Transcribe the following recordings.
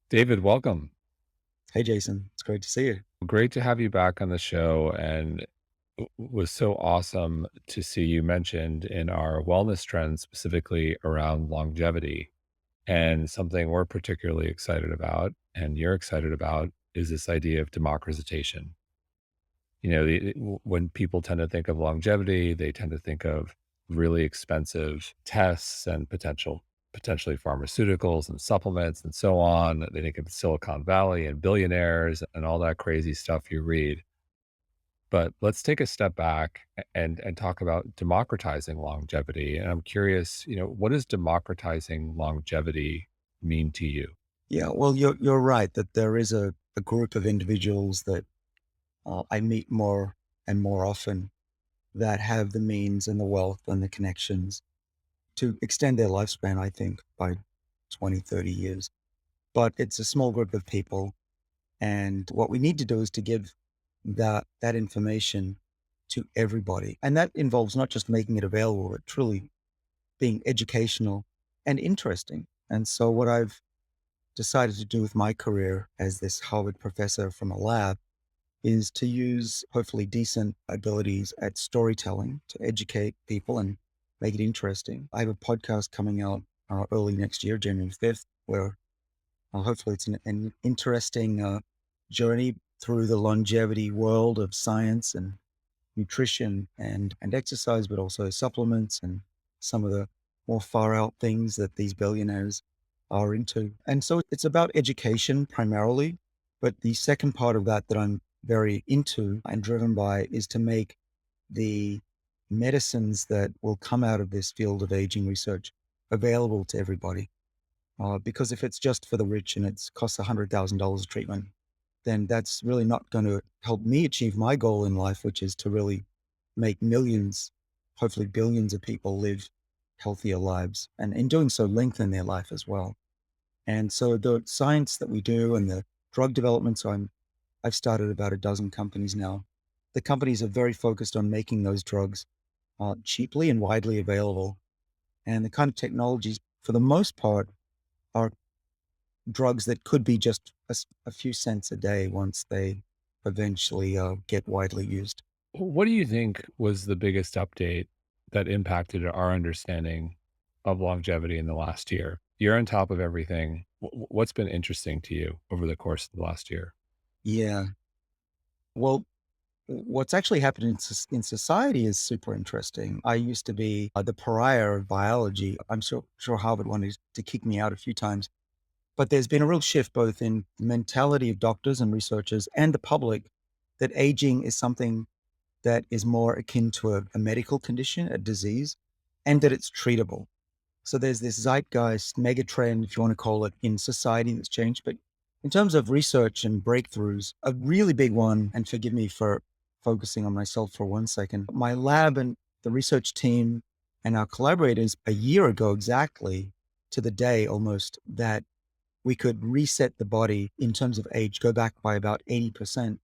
David, welcome. Hey, Jason. It's great to see you. Great to have you back on the show. And was so awesome to see you mentioned in our wellness trends, specifically around longevity. And something we're particularly excited about, and you're excited about, is this idea of democratization. When people tend to think of longevity, they tend to think of really expensive tests and potentially pharmaceuticals and supplements and so on. They think of Silicon Valley and billionaires and all that crazy stuff you read. But let's take a step back and talk about democratizing longevity. And I'm curious, what does democratizing longevity mean to you? Yeah, well, you're right that there is a group of individuals that I meet more and more often that have the means and the wealth and the connections to extend their lifespan, I think, by 20, 30 years. But it's a small group of people. And what we need to do is to give that information to everybody. And that involves not just making it available, but truly being educational and interesting. And so what I've decided to do with my career as this Harvard professor from a lab is to use hopefully decent abilities at storytelling to educate people and make it interesting. I have a podcast coming out early next year, January 5th, where hopefully it's an interesting journey through the longevity world of science and nutrition and exercise, but also supplements and some of the more far out things that these billionaires are into. And so it's about education primarily. But the second part of that I'm very into and driven by is to make the medicines that will come out of this field of aging research available to everybody. Because if it's just for the rich and it costs $100,000 a treatment, then that's really not going to help me achieve my goal in life, which is to really make millions, hopefully billions of people live healthier lives, and in doing so, lengthen their life as well. And so the science that we do and the drug development, I've started about a dozen companies now. The companies are very focused on making those drugs cheaply and widely available. And the kind of technologies, for the most part, are drugs that could be just a few cents a day once they eventually get widely used. What do you think was the biggest update that impacted our understanding of longevity in the last year? You're on top of everything. What's been interesting to you over the course of the last year? Yeah. Well, what's actually happened in society is super interesting. I used to be the pariah of biology. I'm sure Harvard wanted to kick me out a few times. But there's been a real shift both in the mentality of doctors and researchers and the public that aging is something that is more akin to a medical condition, a disease, and that it's treatable. So there's this zeitgeist mega trend, if you want to call it, in society that's changed. But in terms of research and breakthroughs, a really big one, and forgive me for focusing on myself for 1 second, my lab and the research team and our collaborators a year ago exactly to the day almost that we could reset the body in terms of age, go back by about 80%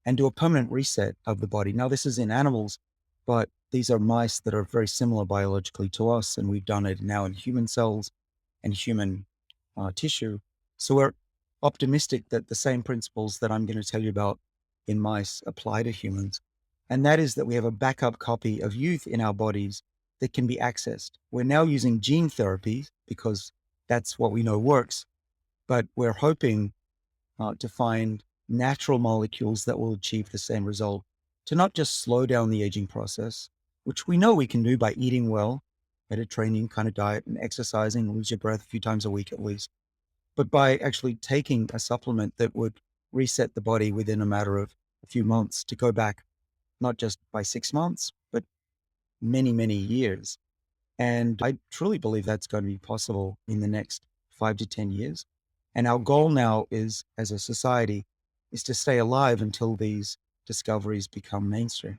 and do a permanent reset of the body. Now, this is in animals, but these are mice that are very similar biologically to us. And we've done it now in human cells and human tissue. So we're optimistic that the same principles that I'm going to tell you about in mice apply to humans. And that is that we have a backup copy of youth in our bodies that can be accessed. We're now using gene therapy because that's what we know works, but we're hoping to find natural molecules that will achieve the same result, to not just slow down the aging process, which we know we can do by eating well, better training kind of diet and exercising, lose your breath a few times a week at least, but by actually taking a supplement that would reset the body within a matter of a few months to go back, not just by 6 months, but many, many years. And I truly believe that's going to be possible in the next 5 to 10 years. And our goal now is, as a society, is to stay alive until these discoveries become mainstream.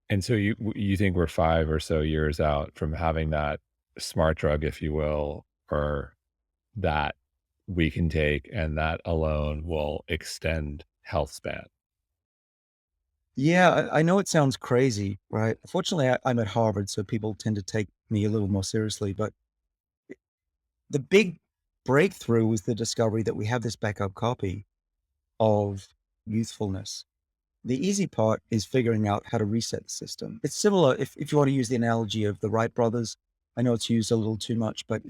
And so you think we're 5 or so years out from having that smart drug, if you will, or that we can take, and that alone will extend health span. Yeah, I know it sounds crazy, right? Fortunately, I'm at Harvard, so people tend to take me a little more seriously. But the big breakthrough was the discovery that we have this backup copy of youthfulness. The easy part is figuring out how to reset the system. It's similar if you want to use the analogy of the Wright brothers. I know it's used a little too much, but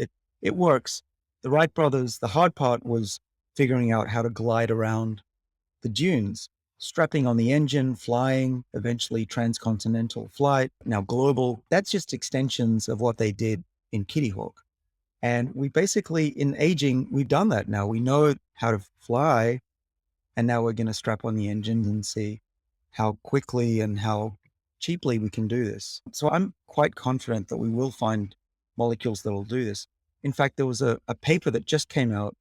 it works. The Wright brothers, the hard part was figuring out how to glide around the dunes, strapping on the engine, flying, eventually transcontinental flight, now global. That's just extensions of what they did in Kitty Hawk. And we basically, in aging, we've done that now. We know how to fly, and now we're going to strap on the engines and see how quickly and how cheaply we can do this. So I'm quite confident that we will find molecules that will do this. In fact, there was a paper that just came out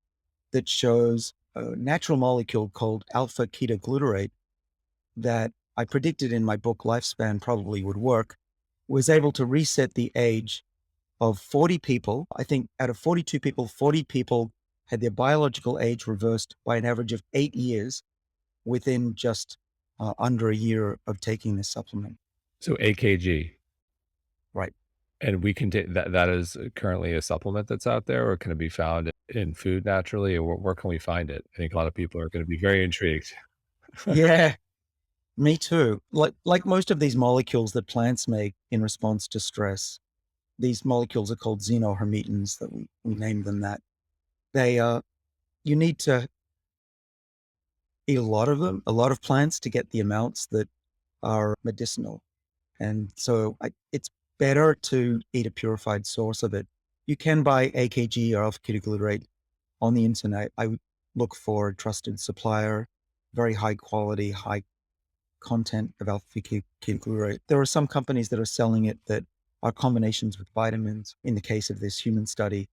that shows a natural molecule called alpha ketoglutarate that I predicted in my book Lifespan probably would work, was able to reset the age of 40 people. I think out of 42 people, 40 people had their biological age reversed by an average of 8 years within just under a year of taking this supplement. So AKG, Right. and we can take that. That is currently a supplement that's out there, or can it be found in food naturally, or where can we find it? I think a lot of people are going to be very intrigued. Yeah, me too. Like most of these molecules that plants make in response to stress, these molecules are called xenohermetins, that we named them that. They you need to eat a lot of them, a lot of plants to get the amounts that are medicinal. And so it's better to eat a purified source of it. You can buy AKG or alpha ketoglutarate on the internet. I would look for a trusted supplier, very high quality, high content of alpha ketoglutarate. There are some companies that are selling it that are combinations with vitamins. In the case of this human study,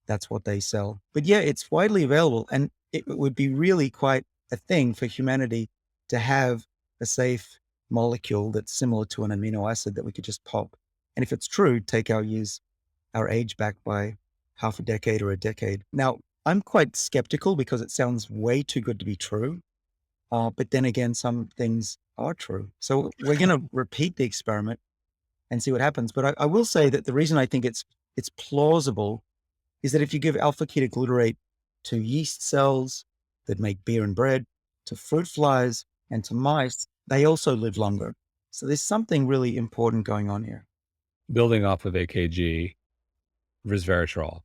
that's what they sell. But yeah, it's widely available, and it would be really quite a thing for humanity to have a safe molecule that's similar to an amino acid that we could just pop. And if it's true, take our age back by half a decade or a decade. Now, I'm quite skeptical because it sounds way too good to be true. But then again, some things are true. So we're going to repeat the experiment and see what happens. But I will say that the reason I think it's plausible is that if you give alpha ketoglutarate to yeast cells that make beer and bread, to fruit flies, and to mice, they also live longer. So there's something really important going on here. Building off of AKG, resveratrol.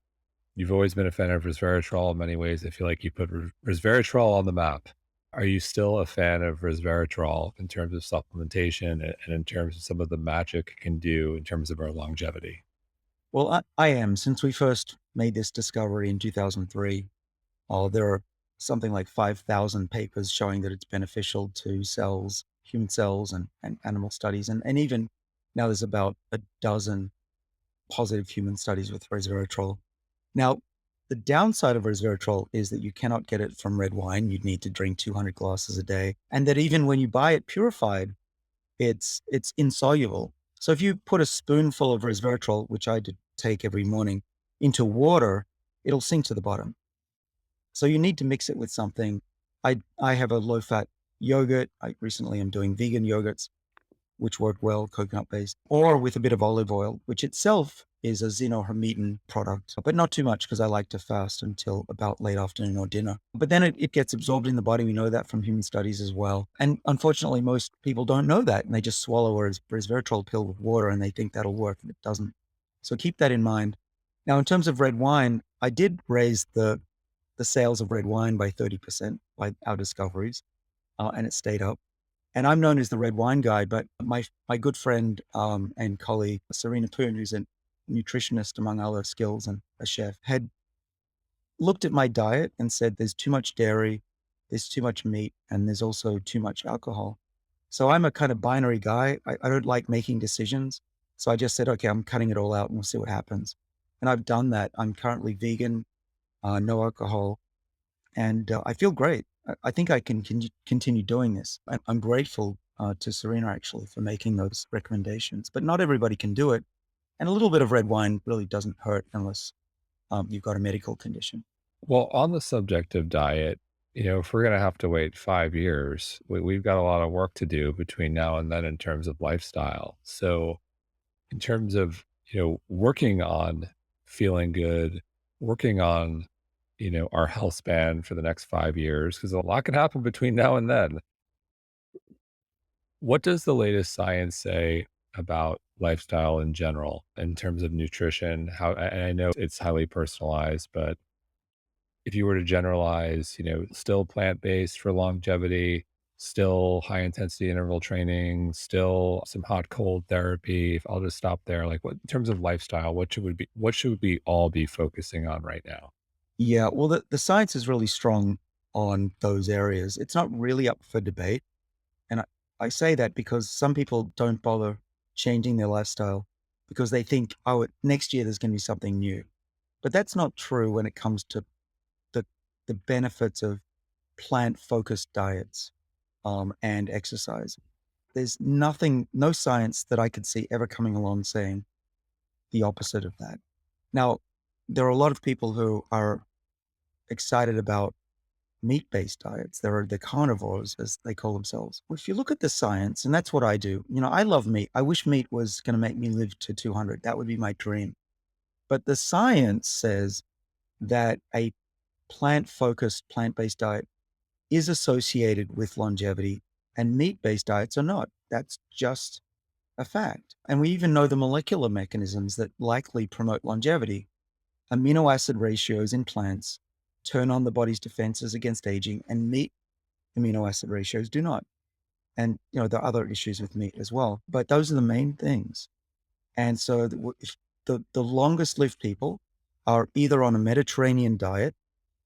You've always been a fan of resveratrol in many ways. I feel like you put resveratrol on the map. Are you still a fan of resveratrol in terms of supplementation and in terms of some of the magic it can do in terms of our longevity? Well, I am. Since we first made this discovery in 2003, there are something like 5,000 papers showing that it's beneficial to cells, human cells, and animal studies. And even now there's about a dozen positive human studies with resveratrol. Now, the downside of resveratrol is that you cannot get it from red wine. You'd need to drink 200 glasses a day. And that even when you buy it purified, it's insoluble. So if you put a spoonful of resveratrol, which I did take every morning, into water, it'll sink to the bottom. So you need to mix it with something. I have a low-fat yogurt. I recently am doing vegan yogurts, which work well, coconut-based, or with a bit of olive oil, which itself is a xenohermetin product, but not too much because I like to fast until about late afternoon or dinner. But then it gets absorbed in the body. We know that from human studies as well. And unfortunately, most people don't know that, and they just swallow a resveratrol pill with water and they think that'll work, and it doesn't. So keep that in mind. Now, in terms of red wine, I did raise the sales of red wine by 30% by our discoveries, and it stayed up. And I'm known as the red wine guy, but my good friend and colleague, Serena Poon, who's a nutritionist among other skills and a chef, had looked at my diet and said, there's too much dairy, there's too much meat, and there's also too much alcohol. So I'm a kind of binary guy. I don't like making decisions. So I just said, okay, I'm cutting it all out and we'll see what happens. And I've done that. I'm currently vegan, no alcohol, and I feel great. I think I can continue doing this. I'm grateful to Serena actually for making those recommendations, but not everybody can do it. And a little bit of red wine really doesn't hurt unless you've got a medical condition. Well, on the subject of diet, if we're going to have to wait 5 years, we've got a lot of work to do between now and then in terms of lifestyle. So, in terms of, working on feeling good, working on our health span for the next 5 years, because a lot can happen between now and then. What does the latest science say about lifestyle in general in terms of nutrition? And I know it's highly personalized, but if you were to generalize, still plant-based for longevity, still high intensity interval training, still some hot cold therapy. If I'll just stop there, like what in terms of lifestyle, what should we all be focusing on right now? Yeah, well, the science is really strong on those areas. It's not really up for debate. And I say that because some people don't bother changing their lifestyle because they think, oh, next year there's going to be something new. But that's not true when it comes to the, the benefits of plant focused diets and exercise. There's nothing, no science that I could see ever coming along saying the opposite of that. Now, there are a lot of people who are excited about meat-based diets. There are the carnivores, as they call themselves. Well, if you look at the science, and that's what I do, I love meat. I wish meat was going to make me live to 200. That would be my dream. But the science says that a plant-focused, plant-based diet is associated with longevity, and meat-based diets are not. That's just a fact. And we even know the molecular mechanisms that likely promote longevity. Amino acid ratios in plants turn on the body's defenses against aging, and meat amino acid ratios do not. And there are other issues with meat as well, but those are the main things. And so the longest lived people are either on a Mediterranean diet,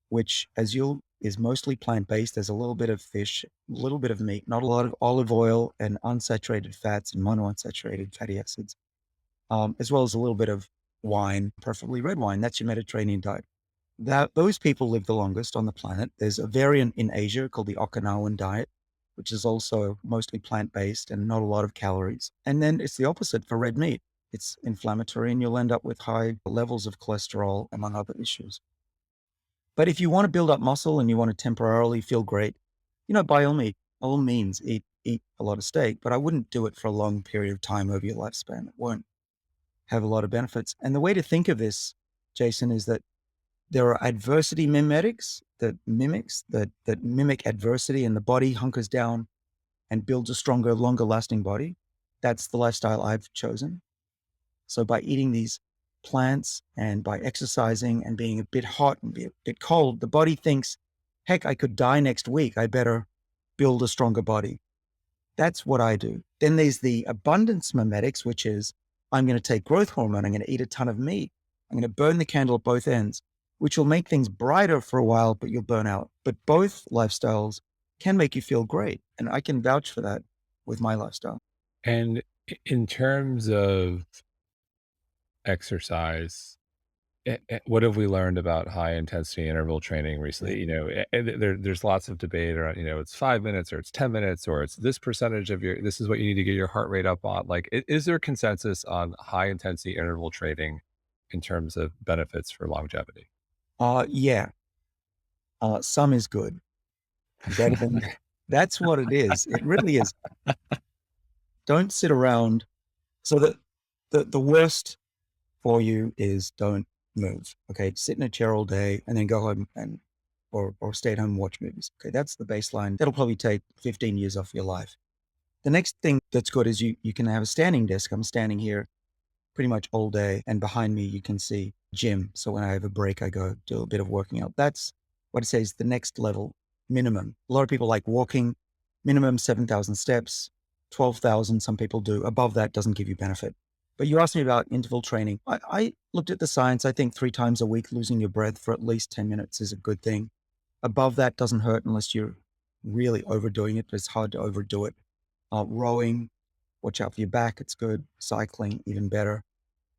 which as you'll is mostly plant-based. There's a little bit of fish, a little bit of meat, not a lot of olive oil and unsaturated fats and monounsaturated fatty acids, as well as a little bit of wine, preferably red wine. That's your Mediterranean diet. Those people live the longest on the planet. There's a variant in Asia called the Okinawan diet, which is also mostly plant-based and not a lot of calories. And then it's the opposite for red meat. It's inflammatory and you'll end up with high levels of cholesterol, among other issues. But if you want to build up muscle and you want to temporarily feel great, by all means, eat a lot of steak, but I wouldn't do it for a long period of time over your lifespan. It won't have a lot of benefits. And the way to think of this, Jason, is that there are adversity mimetics that mimic adversity, and the body hunkers down and builds a stronger, longer lasting body. That's the lifestyle I've chosen. So by eating these plants and by exercising and being a bit hot and be a bit cold, the body thinks, heck, I could die next week. I better build a stronger body. That's what I do. Then there's the abundance mimetics, which is I'm going to take growth hormone. I'm going to eat a ton of meat. I'm going to burn the candle at both ends, which will make things brighter for a while, but you'll burn out. But both lifestyles can make you feel great. And I can vouch for that with my lifestyle. And in terms of exercise, what have we learned about high intensity interval training Yeah. recently? There's lots of debate around, it's 5 minutes or it's 10 minutes or it's this percentage of this is what you need to get your heart rate up on. Like, is there consensus on high intensity interval training in terms of benefits for longevity? Yeah. Some is good. Better than that's what it is. It really is. Don't sit around. So the worst for you is don't move. Okay. Sit in a chair all day and then go home or stay at home and watch movies. Okay. That's the baseline. That'll probably take 15 years off your life. The next thing that's good is you can have a standing desk. I'm standing here pretty much all day, and behind me you can see gym. So when I have a break, I go do a bit of working out. That's what it says the next level minimum. A lot of people like walking, minimum 7,000 steps, 12,000. Some people do. Above that doesn't give you benefit. But you asked me about interval training. I looked at the science. I think 3 times a week, losing your breath for at least 10 minutes is a good thing. Above that doesn't hurt unless you're really overdoing it, but it's hard to overdo it. Rowing, watch out for your back. It's good. Cycling, even better.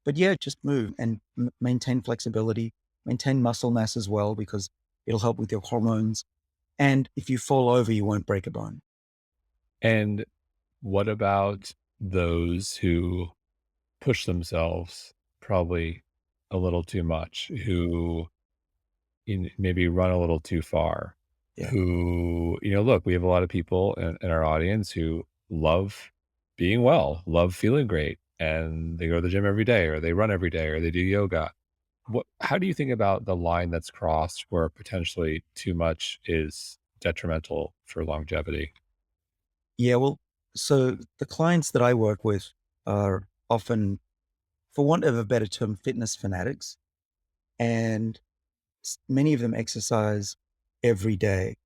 But yeah, just move and maintain flexibility, maintain muscle mass as well, because it'll help with your hormones. And if you fall over, you won't break a bone. And what about those who push themselves probably a little too much, who maybe run a little too far, Yeah. who, look, we have a lot of people in our audience who love being well, love feeling great, and they go to the gym every day, or they run every day, or they do yoga. How do you think about the line that's crossed where potentially too much is detrimental for longevity? Yeah, well, so the clients that I work with are often, for want of a better term, fitness fanatics, and many of them exercise every day.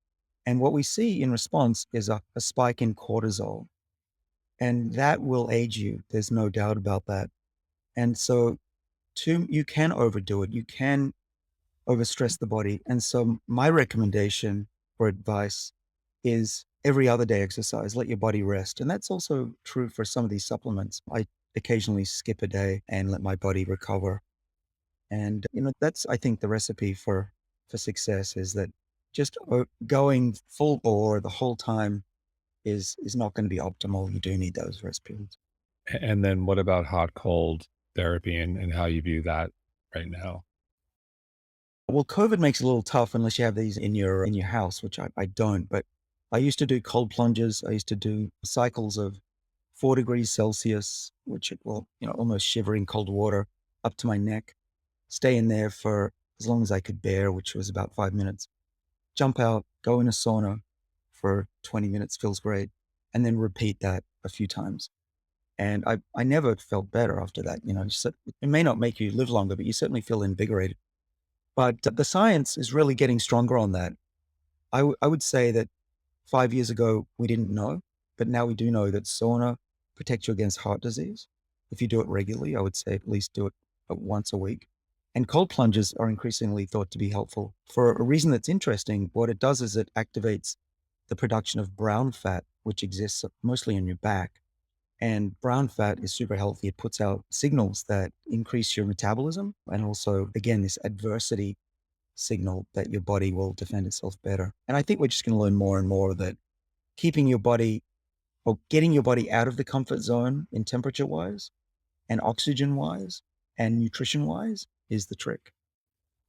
And what we see in response is a spike in cortisol, and that will age you. There's no doubt about that. And so, you can overdo it. You can overstress the body. And so, my recommendation for advice is every other day exercise. Let your body rest, and that's also true for some of these supplements. I occasionally skip a day and let my body recover. And, that's, I think, the recipe for success is that just going full bore the whole time is not going to be optimal. You do need those rest periods. And then what about hot cold therapy and how you view that right now? Well, COVID makes it a little tough unless you have these in your house, which I don't. But I used to do cold plunges. I used to do cycles of 4 degrees Celsius, which, well, almost shivering cold water up to my neck. Stay in there for as long as I could bear, which was about 5 minutes. Jump out, go in a sauna for 20 minutes, feels great, and then repeat that a few times. And I never felt better after that. It may not make you live longer, but you certainly feel invigorated. But the science is really getting stronger on that. I would say that 5 years ago, we didn't know, but now we do know that sauna protects you against heart disease. If you do it regularly, I would say at least do it once a week. And cold plunges are increasingly thought to be helpful for a reason that's interesting. What it does is it activates the production of brown fat, which exists mostly in your back. And brown fat is super healthy. It puts out signals that increase your metabolism and also, again, this adversity signal that your body will defend itself better. And I think we're just going to learn more and more that keeping your body or getting your body out of the comfort zone in temperature wise and oxygen wise and nutrition wise is the trick.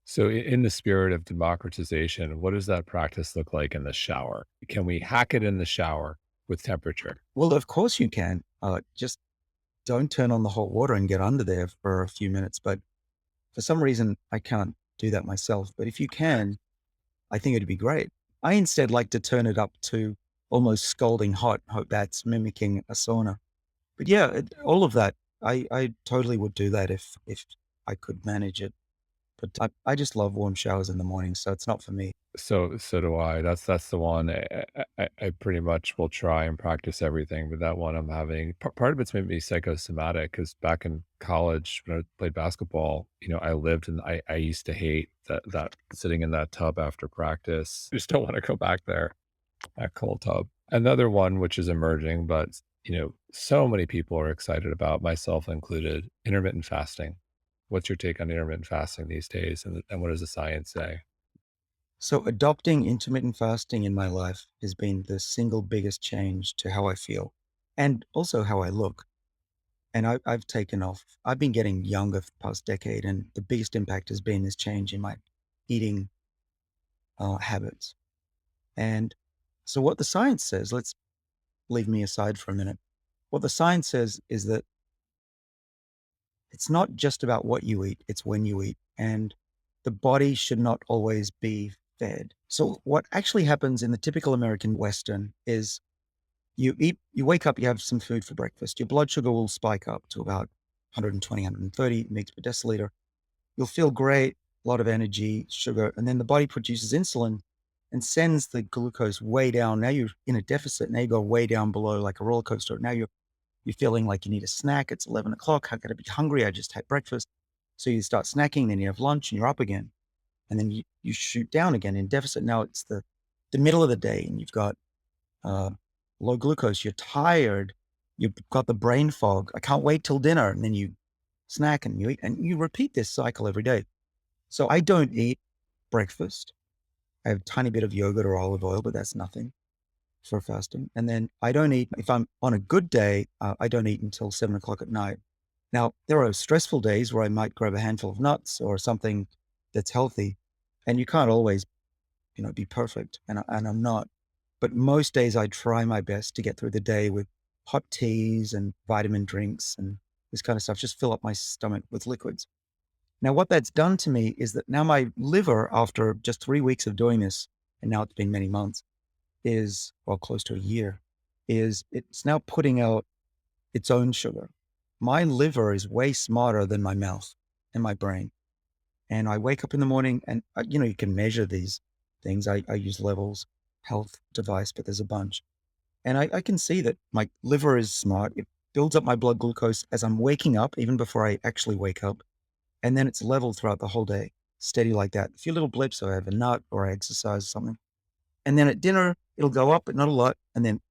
So, in the spirit of democratization, what does that practice look like in the shower? Can we hack it in the shower with temperature? Well, of course you can. Just don't turn on the hot water and get under there for a few minutes. But for some reason, I can't do that myself. But if you can, I think it'd be great. I instead like to turn it up to almost scalding hot. Hope that's mimicking a sauna. But yeah, all of that, I totally would do that if I could manage it. But I just love warm showers in the morning, so it's not for me. So do I. That's the one. I pretty much will try and practice everything, but that one I'm having part of it's maybe psychosomatic because back in college when I played basketball, I lived and I used to hate that sitting in that tub after practice. I just don't want to go back there, that cold tub. Another one which is emerging, but so many people are excited about, myself included, intermittent fasting. What's your take on intermittent fasting these days, and what does the science say? So adopting intermittent fasting in my life has been the single biggest change to how I feel and also how I look. And I've taken off. I've been getting younger for the past decade, and the biggest impact has been this change in my eating habits. And so, what the science says, let's leave me aside for a minute. What the science says is that it's not just about what you eat, it's when you eat. And the body should not always be fed. So, what actually happens in the typical American Western is you wake up, you have some food for breakfast. Your blood sugar will spike up to about 120, 130 mg per deciliter. You'll feel great, a lot of energy, sugar, and then the body produces insulin and sends the glucose way down. Now you're in a deficit. Now you go way down below like a roller coaster. Now you're feeling like you need a snack. It's 11 o'clock. How could I be hungry? I just had breakfast. So you start snacking, then you have lunch and you're up again. And then you shoot down again in deficit. Now it's the middle of the day and you've got uh, low glucose. You're tired. You've got the brain fog. I can't wait till dinner. And then you snack and you eat and you repeat this cycle every day. So I don't eat breakfast. I have a tiny bit of yogurt or olive oil, but that's nothing for fasting. And then I don't eat, if I'm on a good day, I don't eat until 7 o'clock at night. Now, there are stressful days where I might grab a handful of nuts or something that's healthy. And you can't always, be perfect. And I'm not. But most days I try my best to get through the day with hot teas and vitamin drinks and this kind of stuff. Just fill up my stomach with liquids. Now, what that's done to me is that now my liver, after just 3 weeks of doing this, and now it's been many months, is, well, close to a year, is it's now putting out its own sugar. My liver is way smarter than my mouth and my brain. And I wake up in the morning and, you can measure these things. I use Levels health device, but there's a bunch. And I can see that my liver is smart. It builds up my blood glucose as I'm waking up, even before I actually wake up. And then it's leveled throughout the whole day, steady like that. A few little blips, so I have a nut or I exercise or something. And then at dinner, it'll go up, but not a lot. And then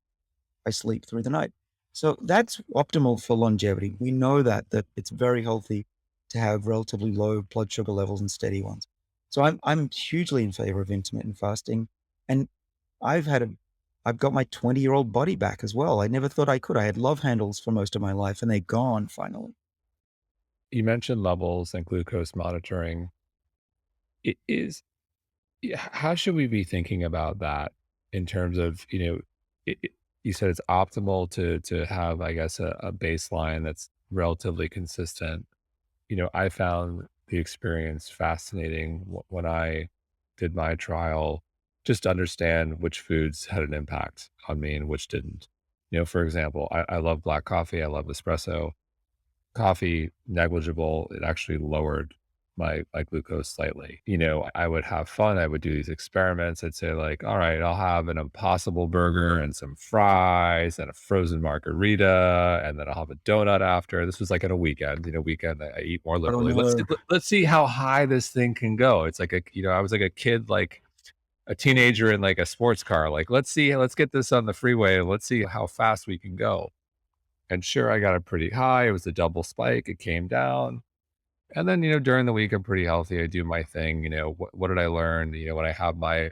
I sleep through the night. So that's optimal for longevity. We know that it's very healthy to have relatively low blood sugar levels and steady ones. So I'm hugely in favor of intermittent fasting. And I've had a I've got my 20-year-old body back as well. I never thought I could. I had love handles for most of my life and they're gone finally. You mentioned levels and glucose monitoring. It is how should we be thinking about that in terms of, you said it's optimal to have, I guess, a baseline that's relatively consistent. I found the experience fascinating when I did my trial, just to understand which foods had an impact on me and which didn't. For example, I love black coffee. I love espresso. Coffee, negligible. It actually lowered my glucose slightly. I would have fun. I would do these experiments. I'd say like, all right, I'll have an Impossible Burger and some fries and a frozen margarita, and then I'll have a donut after. This was like on a weekend. Weekend I eat more Oh liberally. no. Let's see how high this thing can go. It's like I was like a kid, like a teenager in like a sports car. Like, let's get this on the freeway and let's see how fast we can go. And sure, I got it pretty high. It was a double spike. It came down. And then, during the week, I'm pretty healthy. I do my thing. What did I learn? When I have my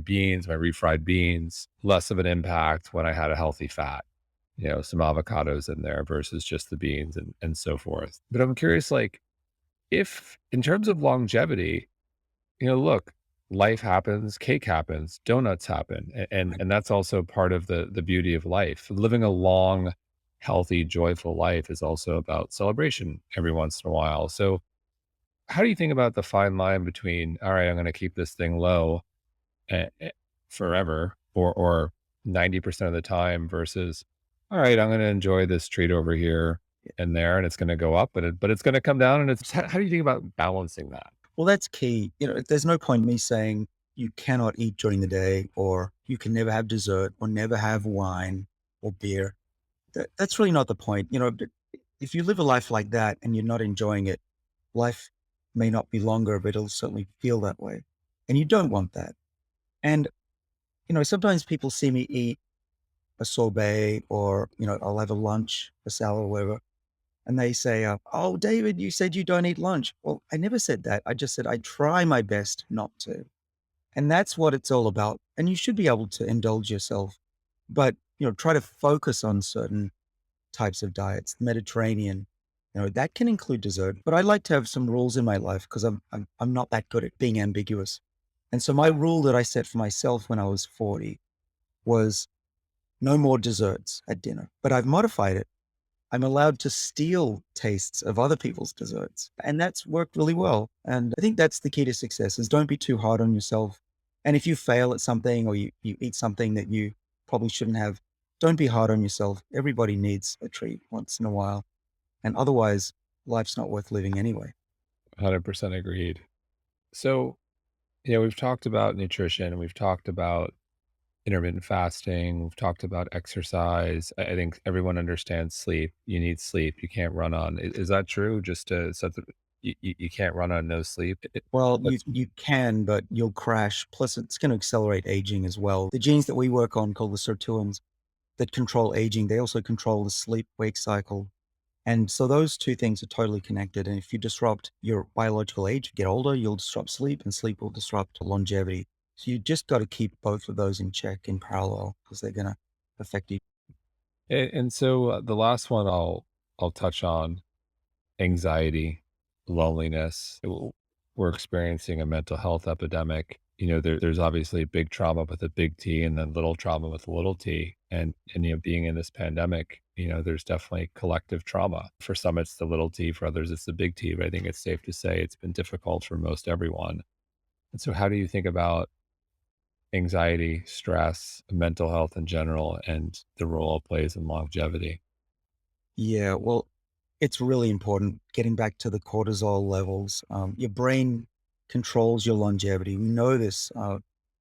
beans, my refried beans, less of an impact when I had a healthy fat, some avocados in there versus just the beans and so forth. But I'm curious, like, if in terms of longevity, look, life happens, cake happens, donuts happen, and that's also part of the beauty of life. Living a long, healthy, joyful life is also about celebration every once in a while. So, how do you think about the fine line between, all right, I'm going to keep this thing low forever, or 90% of the time, versus, all right, I'm going to enjoy this treat over here and there, and it's going to go up, but it's going to come down. And it's how do you think about balancing that? Well, that's key. There's no point in me saying you cannot eat during the day or you can never have dessert or never have wine or beer. That's really not the point. But if you live a life like that and you're not enjoying it, life may not be longer, but it'll certainly feel that way. And you don't want that. And, sometimes people see me eat a sorbet or, I'll have a lunch, a salad or whatever. And they say, "Oh, David, you said you don't eat lunch." Well, I never said that. I just said I try my best not to. And that's what it's all about. And you should be able to indulge yourself, but, try to focus on certain types of diets. Mediterranean, that can include dessert, but I like to have some rules in my life because I'm not that good at being ambiguous. And so my rule that I set for myself when I was 40 was no more desserts at dinner, but I've modified it. I'm allowed to steal tastes of other people's desserts. And that's worked really well. And I think that's the key to success is don't be too hard on yourself. And if you fail at something or you eat something that you probably shouldn't have, don't be hard on yourself. Everybody needs a treat once in a while. And otherwise, life's not worth living anyway. 100% agreed. So, we've talked about nutrition, we've talked about intermittent fasting, we've talked about exercise. I think everyone understands sleep. You need sleep. You can't run on. Is that true? Just to set the, you can't run on no sleep. Well, you Let's you can, but you'll crash. Plus, it's going to accelerate aging as well. The genes that we work on, called the sirtuins, that control aging, they also control the sleep-wake cycle. And so those two things are totally connected. And if you disrupt your biological age, you get older, you'll disrupt sleep, and sleep will disrupt longevity. So you just got to keep both of those in check in parallel because they're going to affect you. and so the last one I'll touch on anxiety, loneliness. We're experiencing a mental health epidemic. there's obviously big trauma with a big T and then little trauma with a little t. And being in this pandemic, there's definitely collective trauma. For some, it's the little t. For others, it's the big T. But I think it's safe to say it's been difficult for most everyone. And so, how do you think about anxiety, stress, mental health in general, and the role it plays in longevity? Yeah, well, it's really important. Getting back to the cortisol levels, your brain controls your longevity. We know this.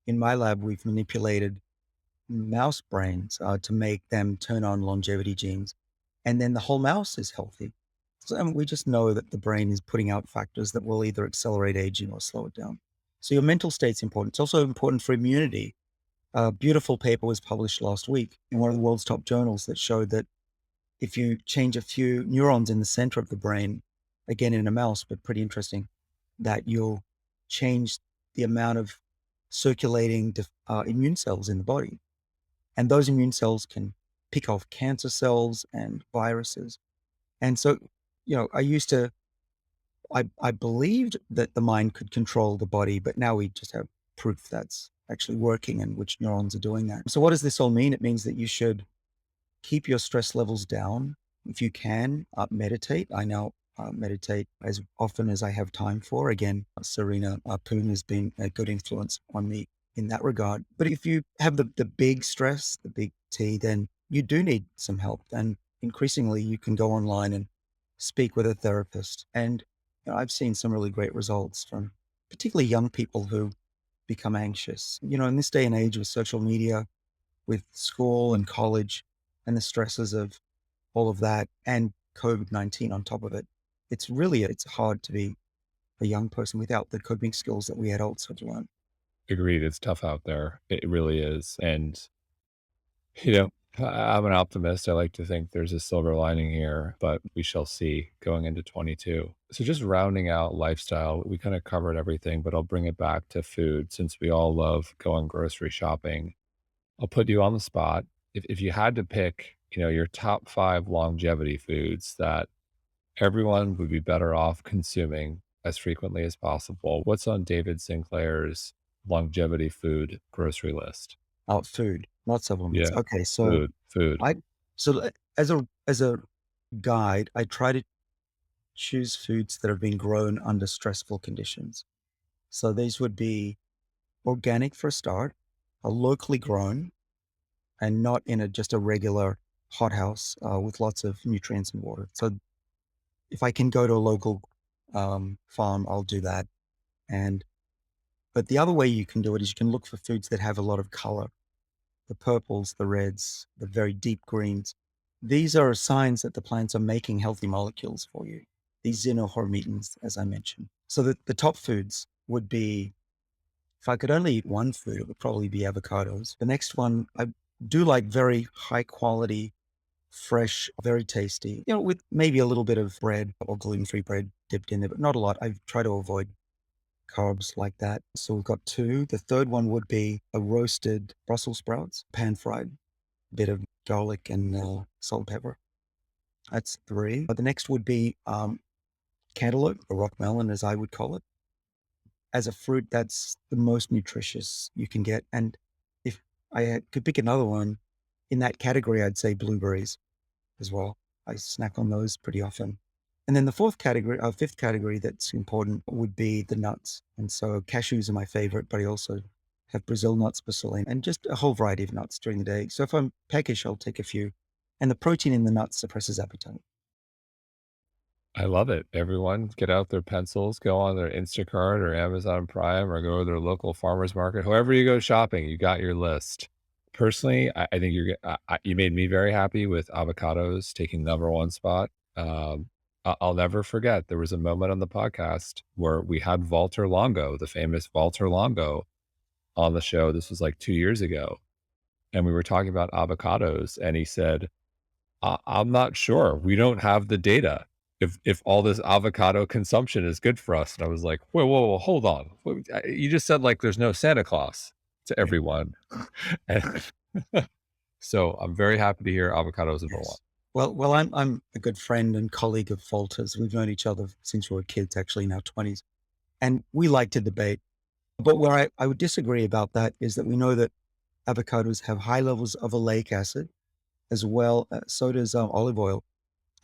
In my lab, we've manipulated mouse brains to make them turn on longevity genes, and then the whole mouse is healthy. So we just know that the brain is putting out factors that will either accelerate aging or slow it down. So your mental state's important. It's also important for immunity. A beautiful paper was published last week in one of the world's top journals that showed that if you change a few neurons in the center of the brain, again in a mouse, but pretty interesting, that you'll change the amount of circulating immune cells in the body. And those immune cells can pick off cancer cells and viruses. And so, I used to, I believed that the mind could control the body, but now we just have proof that's actually working and which neurons are doing that. So, what does this all mean? It means that you should keep your stress levels down. If you can, meditate. I now meditate as often as I have time for. Again, Serena Poon has been a good influence on me in that regard. But if you have the big stress, the big T, then you do need some help. And increasingly, you can go online and speak with a therapist. And I've seen some really great results from particularly young people who become anxious. In this day and age with social media, with school and college and the stresses of all of that and COVID-19 on top of it. It's hard to be a young person without the coping skills that we adults have learned. Agreed. It's tough out there. It really is. And, you know, I'm an optimist. I like to think there's a silver lining here, but we shall see going into 22. So, just rounding out lifestyle, we kind of covered everything, but I'll bring it back to food since we all love going grocery shopping. I'll put you on the spot. If you had to pick, your top 5 longevity foods that everyone would be better off consuming as frequently as possible, what's on David Sinclair's longevity food grocery list? Food, not supplements. Yeah, Okay, so food. I as a guide, I try to choose foods that have been grown under stressful conditions. So these would be organic for a start, locally grown, and not in just a regular hothouse with lots of nutrients and water. So if I can go to a local farm, I'll do that. And but the other way you can do it is you can look for foods that have a lot of color, the purples, the reds, the very deep greens. These are signs that the plants are making healthy molecules for you. These xenohormetins, as I mentioned. So the top foods would be, if I could only eat one food, it would probably be avocados. The next one, I do like very high quality, fresh, very tasty, with maybe a little bit of bread or gluten-free bread dipped in there, but not a lot. I try to avoid carbs like that. So we've got two. The third one would be a roasted Brussels sprouts, pan fried, bit of garlic and salt, pepper. That's three. The next would be cantaloupe, or rock melon, as I would call it. As a fruit, that's the most nutritious you can get. And if could pick another one in that category, I'd say blueberries as well. I snack on those pretty often. And then the fifth category that's important would be the nuts. And so cashews are my favorite, but I also have Brazil nuts, bacilli, and just a whole variety of nuts during the day. So if I'm peckish, I'll take a few. And the protein in the nuts suppresses appetite. I love it. Everyone get out their pencils, go on their Instacart or Amazon Prime or go to their local farmer's market. However you go shopping, you got your list. Personally, I think you made me very happy with avocados taking number one spot. I'll never forget, there was a moment on the podcast where we had Walter Longo, the famous Walter Longo, on the show. This was like 2 years ago. And we were talking about avocados. And he said, I'm not sure. We don't have the data if all this avocado consumption is good for us. And I was like, whoa, whoa, whoa, hold on. You just said like there's no Santa Claus to Yeah. everyone. And so I'm very happy to hear avocados number one. Yes. Well, I'm a good friend and colleague of Walter's. We've known each other since we were kids, actually in our 20s. And we like to debate But where I would disagree about that is that we know that avocados have high levels of oleic acid as well. So does olive oil.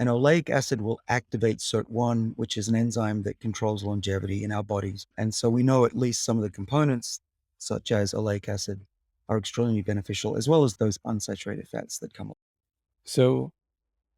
And oleic acid will activate SIRT1, which is an enzyme that controls longevity in our bodies. And so we know at least some of the components, such as oleic acid, are extremely beneficial, as well as those unsaturated fats that come. So,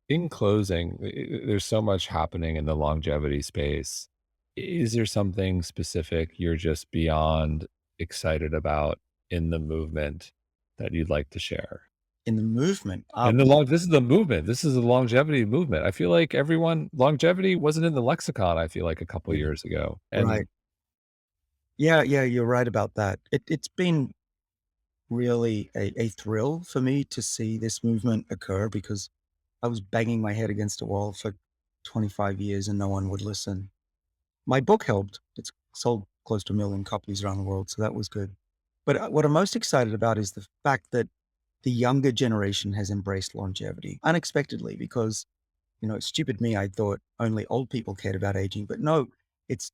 in closing, there's so much happening in the longevity space. Is there something specific you're just beyond excited about in the movement that you'd like to share? In the movement. And this is the movement. This is the longevity movement. I feel like everyone longevity wasn't in the lexicon, I feel like a couple Yeah, years ago. And right. Yeah, yeah, you're right about that. It's been really a thrill for me to see this movement occur because I was banging my head against a wall for 25 years and no one would listen. My book helped. It's sold close to 1 million copies around the world, so that was good. But what I'm most excited about is the fact that the younger generation has embraced longevity unexpectedly because, stupid me, I thought only old people cared about aging. But no, it's,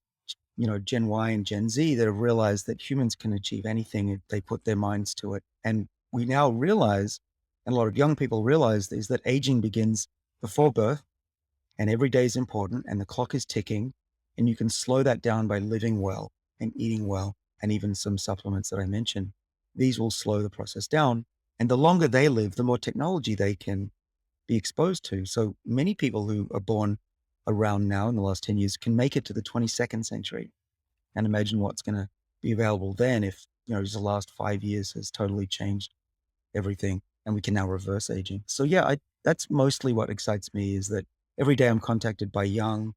Gen Y and Gen Z that have realized that humans can achieve anything if they put their minds to it. And we now realize, and a lot of young people realize, is that aging begins before birth and every day is important and the clock is ticking and you can slow that down by living well and eating well and even some supplements that I mentioned. These will slow the process down. And the longer they live, the more technology they can be exposed to. So many people who are born around now in the last 10 years can make it to the 22nd century. And imagine what's going to be available then if, just the last 5 years has totally changed everything and we can now reverse aging. So yeah, that's mostly what excites me is that every day I'm contacted by young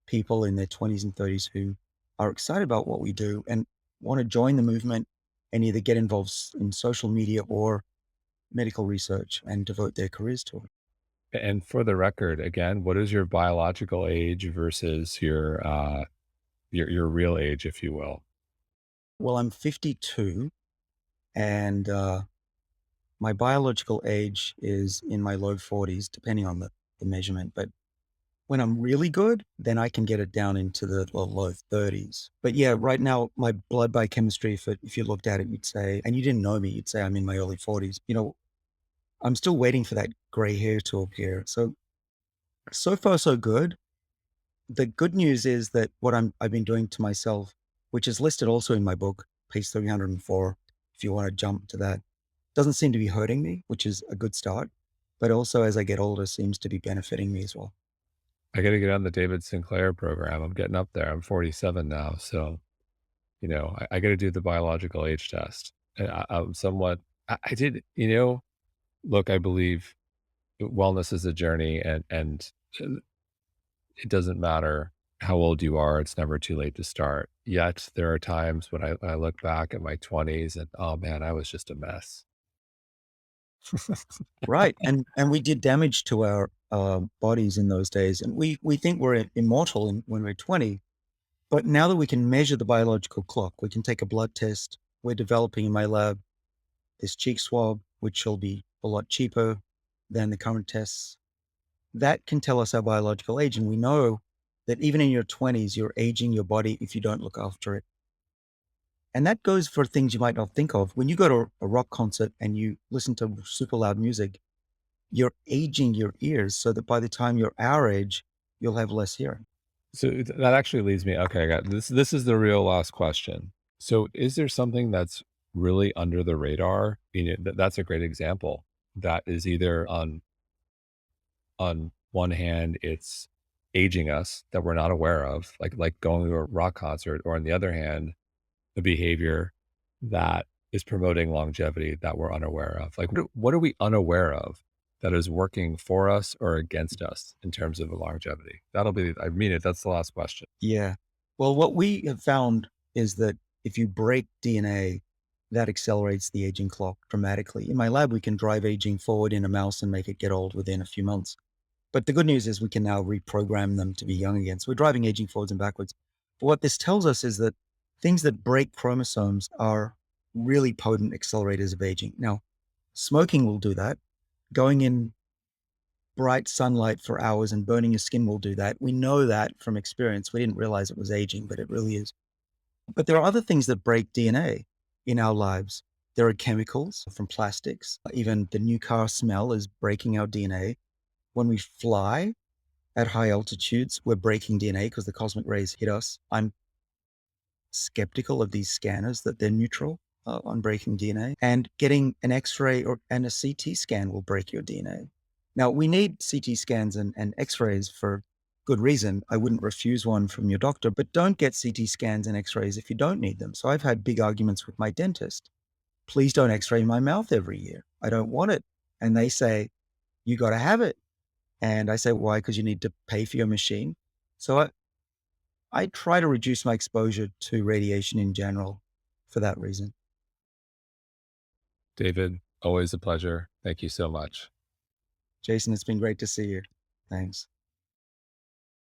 people in their 20s and 30s who are excited about what we do and want to join the movement and either get involved in social media or medical research and devote their careers to it. for the record, again, what is your biological age versus your real age, if you will? Well, I'm 52 and my biological age is in my low 40s, depending on the measurement. But when I'm really good, then I can get it down into the low 30s. But yeah, right now, my blood biochemistry, if you looked at it, you'd say, and you didn't know me, you'd say I'm in my early 40s. I'm still waiting for that gray hair to appear. So far, so good. The good news is that what I've been doing to myself, which is listed also in my book, page 304, if you want to jump to that, doesn't seem to be hurting me, which is a good start. But also as I get older, seems to be benefiting me as well. I got to get on the David Sinclair program. I'm getting up there. I'm 47 now, so I got to do the biological age test. And I'm somewhat. I did. Look, I believe wellness is a journey, and it doesn't matter how old you are. It's never too late to start. Yet there are times when I look back at my 20s and oh man, I was just a mess. Right. And we did damage to our bodies in those days. And we think we're immortal when we're 20. But now that we can measure the biological clock, we can take a blood test. We're developing in my lab this cheek swab, which will be a lot cheaper than the current tests. That can tell us our biological age. And we know that even in your 20s, you're aging your body if you don't look after it. And that goes for things you might not think of. When you go to a rock concert and you listen to super loud music, you're aging your ears so that by the time you're our age, you'll have less hearing. So that actually leads me. Okay, I got this. This is the real last question. So, is there something that's really under the radar? That's a great example. That is either on one hand, it's aging us that we're not aware of, like going to a rock concert, or on the other hand, the behavior that is promoting longevity that we're unaware of. Like, what are we unaware of that is working for us or against us in terms of longevity? That'll be, I mean it. That's the last question. Yeah. Well, what we have found is that if you break DNA, that accelerates the aging clock dramatically. In my lab, we can drive aging forward in a mouse and make it get old within a few months. But the good news is we can now reprogram them to be young again. So we're driving aging forwards and backwards. But what this tells us is that things that break chromosomes are really potent accelerators of aging. Now, smoking will do that. Going in bright sunlight for hours and burning your skin will do that. We know that from experience. We didn't realize it was aging, but it really is. But there are other things that break DNA in our lives. There are chemicals from plastics. Even the new car smell is breaking our DNA. When we fly at high altitudes, we're breaking DNA because the cosmic rays hit us. I'm skeptical of these scanners that they're neutral on breaking DNA. And getting an X-ray and a CT scan will break your DNA. Now, we need CT scans and X-rays for good reason. I wouldn't refuse one from your doctor, but don't get CT scans and X-rays if you don't need them. So I've had big arguments with my dentist. Please don't X-ray my mouth every year. I don't want it. And they say, you got to have it. And I say, why? Because you need to pay for your machine. So I try to reduce my exposure to radiation in general for that reason. David, always a pleasure. Thank you so much. Jason, it's been great to see you. Thanks.